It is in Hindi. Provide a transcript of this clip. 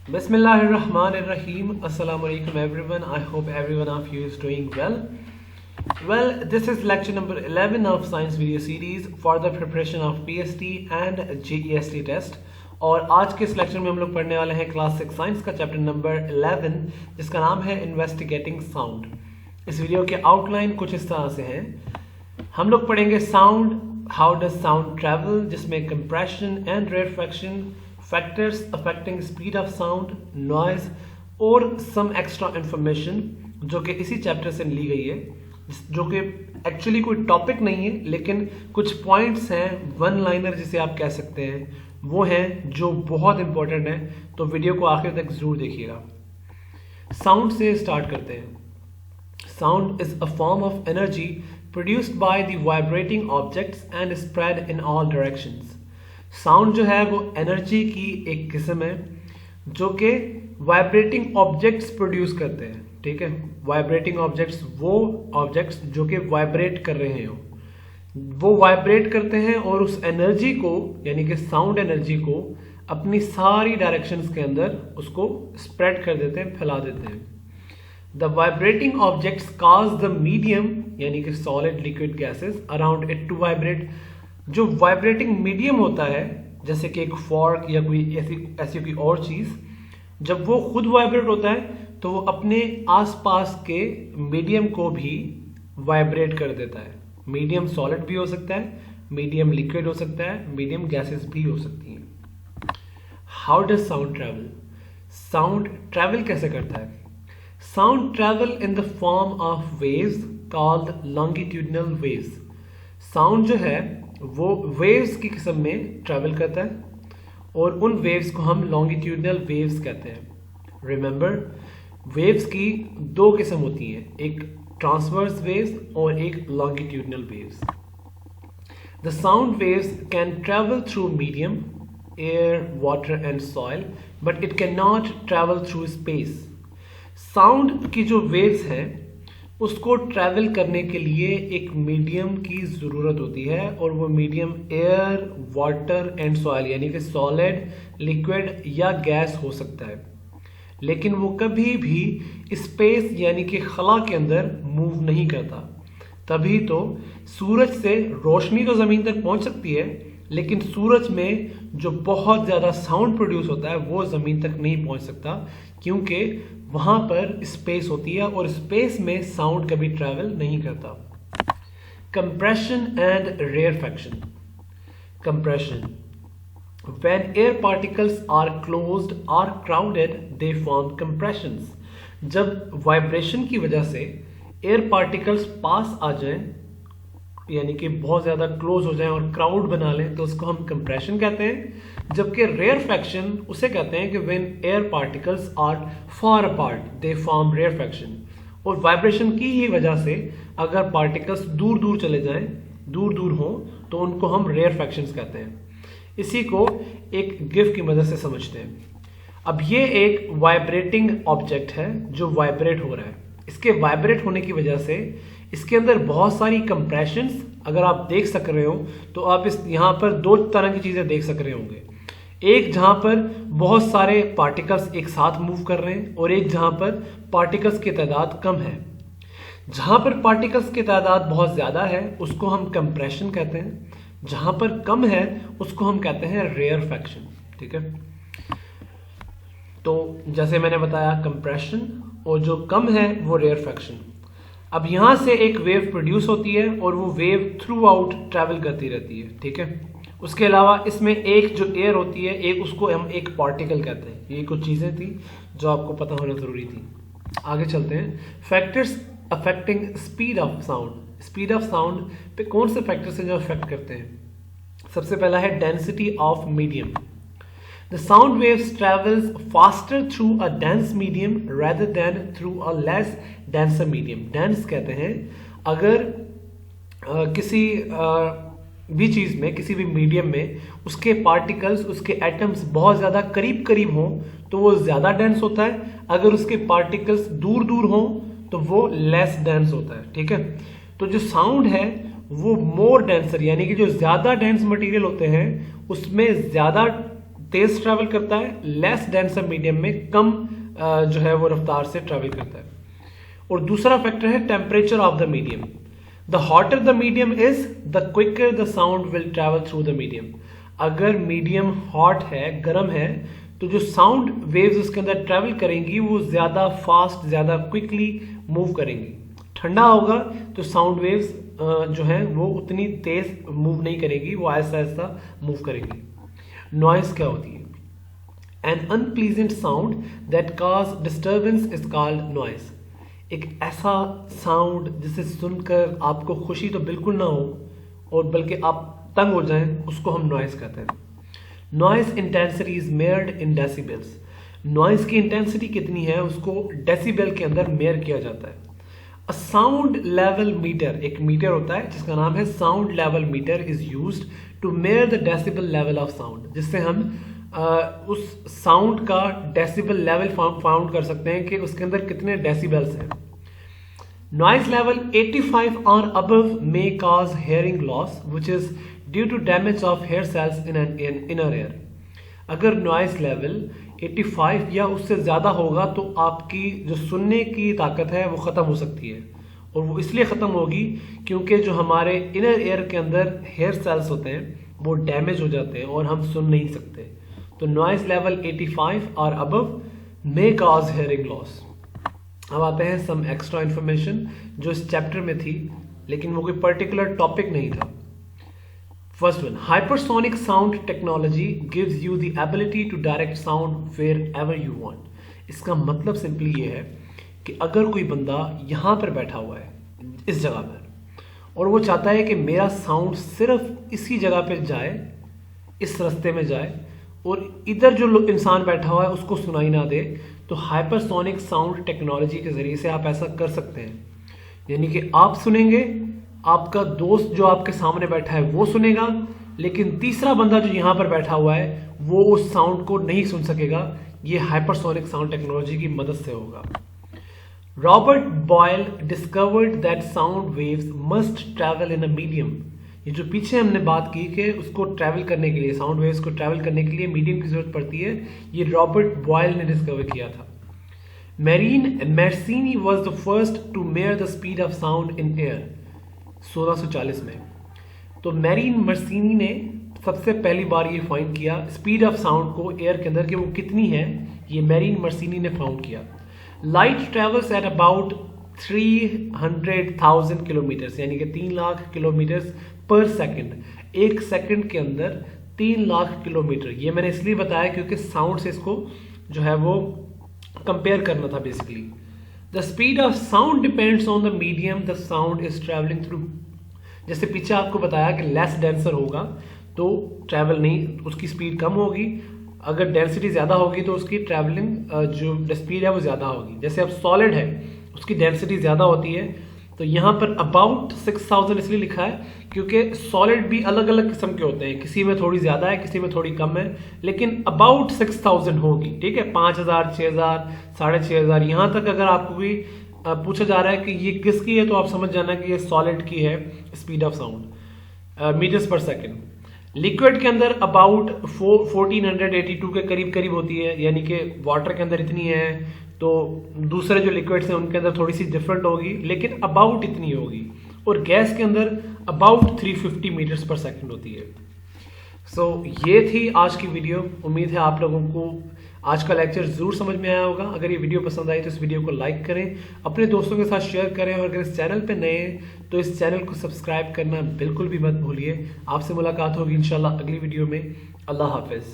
Bismillahirrahmanirrahim. Assalamu alaikum everyone. I hope everyone of you is doing well. Well, this is lecture number 11 of science video series for the preparation of PST and JEST test. और आज के इस लेक्चर में हम लोग पढ़ने वाले हैं क्लास 6 साइंस का चैप्टर नंबर 11 जिसका नाम है इन्वेस्टिगेटिंग साउंड। इस वीडियो के आउटलाइन कुछ इस तरह से हैं। हम लोग पढ़ेंगे sound, how does sound travel, जिसमें compression and rarefaction, factors affecting speed of sound, noise और सम एक्स्ट्रा इंफॉर्मेशन जो कि इसी चैप्टर से ली गई है, जो कि एक्चुअली कोई टॉपिक नहीं है लेकिन कुछ पॉइंट्स हैं, वन लाइनर जिसे आप कह सकते हैं, वो हैं जो बहुत इंपॉर्टेंट है। तो वीडियो को आखिर तक जरूर देखिएगा। साउंड से स्टार्ट करते हैं। Sound is a form of energy produced by the vibrating objects and spread in all directions. Sound जो है वो एनर्जी की एक किस्म है जो कि वाइब्रेटिंग ऑब्जेक्ट्स प्रोड्यूस करते हैं। ठीक है, वाइब्रेटिंग ऑब्जेक्ट्स वो ऑब्जेक्ट्स जो कि वाइब्रेट कर रहे हो, वो वाइब्रेट करते हैं और उस एनर्जी को यानी कि साउंड एनर्जी को अपनी सारी डायरेक्शंस के अंदर उसको स्प्रेड कर देते हैं, फैला देते हैं। The vibrating objects cause the medium यानी कि solid liquid gases around it to vibrate. जो वाइब्रेटिंग मीडियम होता है जैसे कि एक फॉर्क या कोई ऐसी कोई और चीज़, जब वो खुद वाइब्रेट होता है तो वो अपने आसपास के मीडियम को भी वाइब्रेट कर देता है। मीडियम सॉलिड भी हो सकता है, मीडियम लिक्विड हो सकता है, मीडियम गैसेस भी हो सकती हैं। How does sound travel? Sound travel कैसे करता है? Sound travel in the form of waves called longitudinal waves. Sound जो है वो वेव्स की किस्म में ट्रैवल करता है और उन वेव्स को हम लॉन्गिट्यूडिनल वेव्स कहते हैं। रिमेंबर, वेव्स की दो किस्म होती हैं, एक ट्रांसवर्स वेव्स और एक longitudinal waves. The sound waves can travel through medium, air, water and soil, but it can not travel through space. Sound की जो वेव्स हैं उसको ट्रैवल करने के लिए एक मीडियम की ज़रूरत होती है और वो medium air, water and soil यानी कि सॉलिड, लिक्विड या गैस हो सकता है, लेकिन वो कभी भी स्पेस यानी कि खला के अंदर मूव नहीं करता। तभी तो सूरज से रोशनी तो ज़मीन तक पहुंच सकती है लेकिन सूरज में जो बहुत ज़्यादा साउंड प्रोड्यूस होता है वो ज़मीन तक नहीं पहुंच सकता, क्योंकि वहाँ पर स्पेस होती है और स्पेस में साउंड कभी ट्रैवल नहीं करता। Compression and rarefaction. Compression, when air particles are closed or crowded they form compressions। जब वाइब्रेशन की वजह से एयर पार्टिकल्स पास आ जाएं यानी कि बहुत ज़्यादा क्लोज हो जाएं और क्राउड बना लें तो उसको हम कंप्रेशन कहते हैं। जबकि रेयरफैक्शन उसे कहते हैं कि when air particles are far apart they form rarefaction. और वाइब्रेशन की ही वजह से अगर पार्टिकल्स दूर दूर चले जाएं, दूर दूर हों, तो उनको हम रेयरफैक्शंस कहते हैं। इसी को एक गिफ की मदद से समझते हैं। अब ये एक वाइब्रेटिंग ऑब्जेक्ट है जो वाइब्रेट हो रहा है। इसके वाइब्रेट होने की वजह से इसके अंदर बहुत सारी कंप्रेशंस अगर आप देख सक रहे हो तो आप इस यहाँ पर दो तरह की चीज़ें देख सक रहे होंगे। एक जहाँ पर बहुत सारे पार्टिकल्स एक साथ मूव कर रहे हैं और एक जहाँ पर पार्टिकल्स की तादाद कम है। जहाँ पर पार्टिकल्स की तादाद बहुत ज़्यादा है उसको हम कंप्रेशन कहते हैं, जहाँ पर कम है उसको हम कहते हैं रेयरफैक्शन। ठीक है, तो जैसे मैंने बताया कंप्रेशन और जो कम है वो रेयरफैक्शन। अब यहाँ से एक वेव प्रोड्यूस होती है और वो वेव थ्रू आउट ट्रैवल करती रहती है। ठीक है, उसके अलावा इसमें एक जो एयर होती है, एक उसको हम एक पार्टिकल कहते हैं। ये कुछ चीज़ें थी जो आपको पता होना ज़रूरी थी। आगे चलते हैं। Factors affecting speed of sound. Speed of sound पे कौन से फैक्टर्स हैं जो अफेक्ट करते हैं? सबसे पहला है density of medium. The sound waves travels faster through a dense medium rather than through a less denser medium। Dense कहते हैं अगर किसी भी चीज़ में, किसी भी मीडियम में उसके पार्टिकल्स, उसके एटम्स बहुत ज़्यादा करीब करीब हों तो वो ज़्यादा डेंस होता है, अगर उसके पार्टिकल्स दूर दूर हों तो वो लेस डेंस होता है। ठीक है, तो जो साउंड है वो मोर डेंसर यानी कि जो ज़्यादा डेंस मटेरियल होते हैं उसमें ज़्यादा तेज ट्रैवल करता है, लेस डेंसर मीडियम में कम जो है वो रफ्तार से ट्रैवल करता है। और दूसरा फैक्टर है temperature of the medium. The hotter the medium is the quicker the sound will travel through the medium. अगर मीडियम हॉट है, गर्म है, तो जो साउंड वेव्स उसके अंदर ट्रैवल करेंगी वो ज्यादा फास्ट, ज्यादा क्विकली मूव करेंगी। ठंडा होगा तो साउंड वेव्स जो है वो उतनी तेज मूव नहीं करेंगी, वो आहिस्ता आहिस्ता मूव करेंगी। नॉइस क्या होती है? An unpleasant sound that cause disturbance is called noise. एक ऐसा साउंड जिसे सुनकर आपको खुशी तो बिल्कुल ना हो और बल्कि आप तंग हो जाएं, उसको हम नॉइस कहते हैं। Noise intensity is मेयर्ड in decibels. Noise की इंटेंसिटी कितनी है उसको डेसिबल के अंदर मेयर किया जाता है। अ साउंड लेवल मीटर, एक मीटर होता है जिसका नाम है sound level meter, is used to measure the decibel level of sound, जिससे हम उस साउंड का डेसिबल लेवल फाउंड कर सकते हैं कि उसके अंदर कितने डेसिबल्स हैं। नॉइज लेवल 85 और above may cause hearing loss which is due to damage of hair cells in inner ear. अगर नॉइज लेवल 85 या उससे ज़्यादा होगा तो आपकी जो सुनने की ताकत है वो ख़त्म हो सकती है, और वो इसलिए ख़त्म होगी क्योंकि जो हमारे इनर एयर के अंदर हेयर सेल्स होते हैं वो डैमेज हो जाते हैं और हम सुन नहीं सकते। तो नॉइज लेवल 85 और above may cause hearing loss. अब आते हैं सम एक्स्ट्रा इन्फॉर्मेशन जो इस चैप्टर में थी लेकिन वो कोई पर्टिकुलर टॉपिक नहीं था। First one, hypersonic sound technology gives you the ability to direct sound wherever you want. इसका मतलब सिंपली ये है कि अगर कोई बंदा यहाँ पर बैठा हुआ है इस जगह पर और वो चाहता है कि मेरा साउंड सिर्फ इसी जगह पर जाए, इस रास्ते में जाए और इधर जो इंसान बैठा हुआ है उसको सुनाई ना दे, तो हाइपरसोनिक साउंड टेक्नोलॉजी के ज़रिए से आप ऐसा कर सकते हैं। यानी कि आप सुनेंगे, आपका दोस्त जो आपके सामने बैठा है वो सुनेगा, लेकिन तीसरा बंदा जो यहाँ पर बैठा हुआ है वो उस साउंड को नहीं सुन सकेगा। ये हाइपरसोनिक साउंड टेक्नोलॉजी की मदद से होगा। Robert Boyle discovered that sound waves must travel in a medium. ये जो पीछे हमने बात की कि उसको ट्रैवल करने के लिए, साउंड वेव्स को ट्रैवल करने के लिए मीडियम की जरूरत पड़ती है, ये रॉबर्ट बॉयल ने डिस्कवर किया था। Marin Mersenne was the first to measure the speed of sound in air 1640 में। तो मैरीन मर्सिनी ने सबसे पहली बार ये फाइंड किया स्पीड ऑफ साउंड को एयर के अंदर कि वो कितनी है, ये मैरीन मर्सिनी ने फाउंड किया। Light travels at about 300,000 kilometre, यानी कि 3 लाख किलोमीटर पर सेकंड। एक सेकंड के अंदर 3 लाख किलोमीटर। ये मैंने इसलिए बताया क्योंकि साउंड से इसको जो है वो कंपेयर करना था basically. The speed of sound depends on the medium the sound is travelling through. जैसे पीछे आपको बताया कि लेस डेंसर होगा तो ट्रैवल नहीं, उसकी स्पीड कम होगी। अगर डेंसिटी ज़्यादा होगी तो उसकी ट्रैवलिंग जो स्पीड है वो ज़्यादा होगी। जैसे अब सॉलिड है, उसकी डेंसिटी ज़्यादा होती है, तो यहाँ पर अबाउट 6000 इसलिए लिखा है क्योंकि सॉलिड भी अलग अलग किस्म के होते हैं, किसी में थोड़ी ज़्यादा है, किसी में थोड़ी कम है, लेकिन अबाउट 6000 होगी। ठीक है, 5000, 6000, 6500, यहाँ तक अगर आपको कोई पूछा जा रहा है कि ये किसकी है तो आप समझ जाना कि ये सॉलिड की है स्पीड ऑफ साउंड मीटर्स पर सेकेंड। लिक्विड के अंदर अबाउट 1482 के करीब करीब होती है, यानी कि वाटर के अंदर इतनी है तो दूसरे जो लिक्विड्स हैं उनके अंदर थोड़ी सी डिफरेंट होगी, लेकिन अबाउट इतनी होगी। और गैस के अंदर अबाउट 350 मीटर्स पर सेकंड होती है। सो ये थी आज की वीडियो। उम्मीद है आप लोगों को आज का लेक्चर ज़रूर समझ में आया होगा। अगर ये वीडियो पसंद आई तो इस वीडियो को लाइक करें, अपने दोस्तों के साथ शेयर करें, और अगर इस चैनल पे नए हैं तो इस चैनल को सब्सक्राइब करना बिल्कुल भी मत भूलिए। आपसे मुलाकात होगी इंशाल्लाह अगली वीडियो में। अल्लाह हाफिज़।